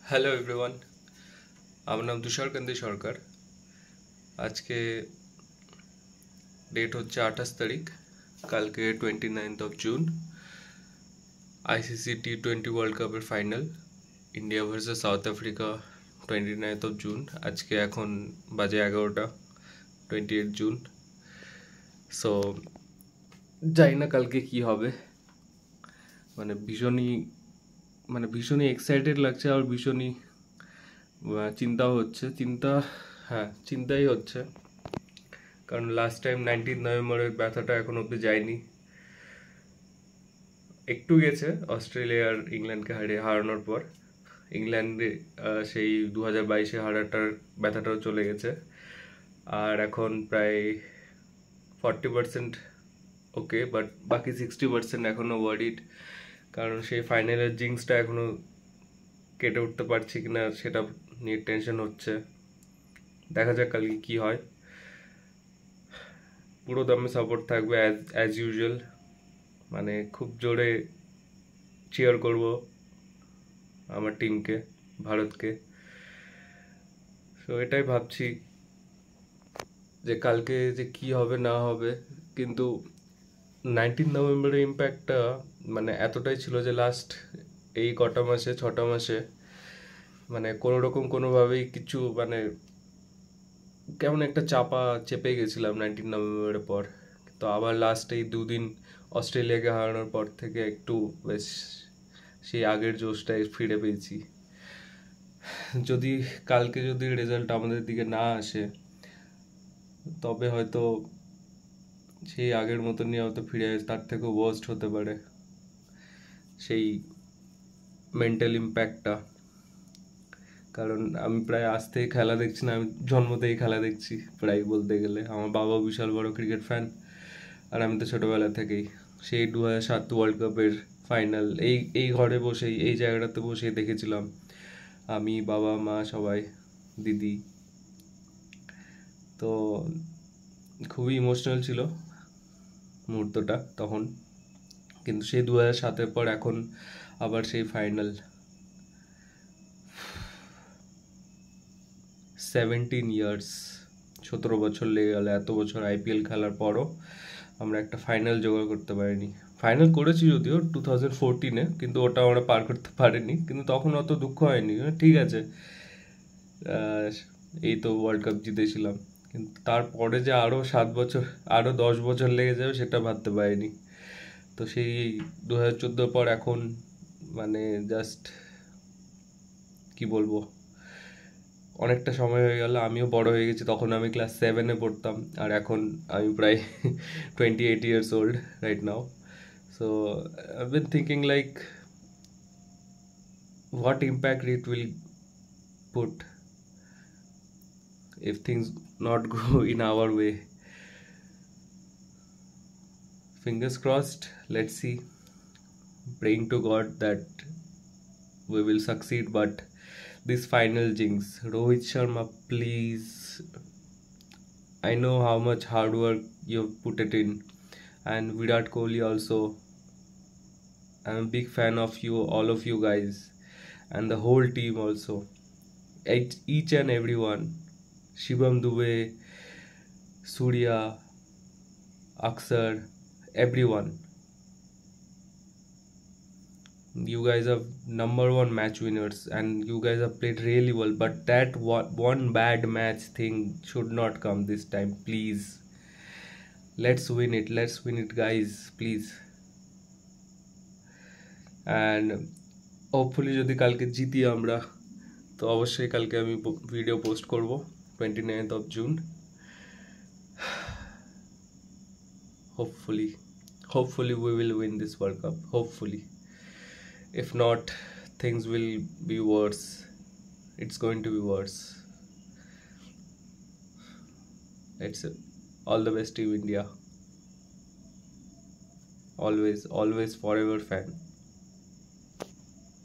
Hello everyone, আমার নাম তুষারকান্তি সরকার। আজকে ডেট হচ্ছে 28 তারিখ, কালকে 29 জুন। আইসিসি T20 ওয়ার্ল্ড কাপের final, India versus south Africa, 29 June. আজকে এখন বাজে 11টা, 28 জুন। সো জানি না কালকে কি হবে। মানে ভীষণই এক্সাইটেড লাগছে, আর ভীষণই চিন্তাও হচ্ছে। চিন্তাই হচ্ছে, কারণ লাস্ট টাইম 19 নভেম্বরের ব্যথাটা এখন অব্দি যায়নি। একটু গেছে অস্ট্রেলিয়া আর ইংল্যান্ডকে হারানোর পর। ইংল্যান্ডে সেই 2022-এ হারাটার ব্যথাটাও চলে গেছে। আর এখন প্রায় 40% ওকে, বাট বাকি 60% এখনও ওয়ারিড, কারণ সেই ফাইনালের জিংসটা এখনও কেটে উঠতে পারছি কিনা সেটা নিয়ে টেনশন হচ্ছে। দেখা যাক কালকে কি হয়। পুরো দমে সাপোর্ট থাকবে অ্যাজ ইউজুয়াল। মানে খুব জোরে চিয়ার করব আমার টিমকে, ভারতকে। সো এটাই ভাবছি যে কালকে যে কি হবে না হবে। কিন্তু 19 নভেম্বরের ইম্প্যাক্টটা মানে এতটাই ছিল যে লাস্ট এই কটা মাসে 6টা মাসে মানে কোনো রকম কোনোভাবেই কিছু মানে কেমন একটা চেপে গেছিলাম 19 নভেম্বরের পর। তো আবার লাস্ট এই দুদিন অস্ট্রেলিয়াকে হারানোর পর থেকে একটু বেশ সেই আগের জোশটাই ফিরে পেয়েছি। যদি রেজাল্ট আমাদের দিকে না আসে, তবে হয়তো সেই আগের মতনই হয়তো ফিরে তার থেকেও ওয়ার্স্ট হতে পারে সেই মেন্টাল ইম্প্যাক্টটা। কারণ আমি প্রায় আজ থেকে খেলা দেখছি না, আমি জন্মতেই খেলা দেখছি প্রায় বলতে গেলে। আমার বাবা বিশাল বড় ক্রিকেট ফ্যান, আর আমি তো ছোটোবেলা থেকেই সেই 2007 ওয়ার্ল্ড কাপের ফাইনাল এই ঘরে বসেই, এই জায়গাটাতে বসেই দেখেছিলাম। আমি, বাবা, মা, সবাই, দিদি। তো খুবই ইমোশনাল ছিল মুহূর্তটা তখন। কিন্তু সেই 2007-এর পর এখন আবার সেই ফাইনাল, 17 ইয়ার্স, 17 বছর লেগে গেল। এত বছর আইপিএল খেলার পরও আমরা একটা ফাইনাল জোগাড় করতে পারিনি। ফাইনাল করেছি যদিও 2014-এ, কিন্তু ওটা আমরা পার করতে পারিনি। কিন্তু তখন অত দুঃখ হয়নি, ঠিক আছে, এই তো ওয়ার্ল্ড কাপ জিতেছিলাম। কিন্তু তারপরে যে আরও 7 বছর, আরও 10 বছর লেগে যাবে সেটা ভাবতে পারিনি। তো সেই 2014 পর এখন মানে জাস্ট কি বলবো, অনেকটা সময় হয়ে গেল। আমিও বড় হয়ে গেছি, তখন আমি ক্লাস 7-এ পড়তাম, আর এখন আমি প্রায় 28 years old right now. So I've been thinking like what impact it will put if things not go in our way. Fingers crossed, let's see. Praying to God that we will succeed, but this final jinx, Rohit Sharma, please. I know how much hard work you've put it in, and Virat Kohli also. I'm a big fan of you, all of you guys, and the whole team also. Each and everyone. Shivam Dubey, Surya, Aksar, everyone. You guys are #1 match winners, and you guys have played really well. But that one bad match thing should not come this time, please. Let's win it, guys, please. And hopefully যদি কালকে জিতি আমরা, তো অবশ্যই কালকে আমি video post করব 29 June. Hopefully we will win this World Cup, hopefully. If not, things will be worse. It's going to be worse. It's all the best, Team India. Always forever fan.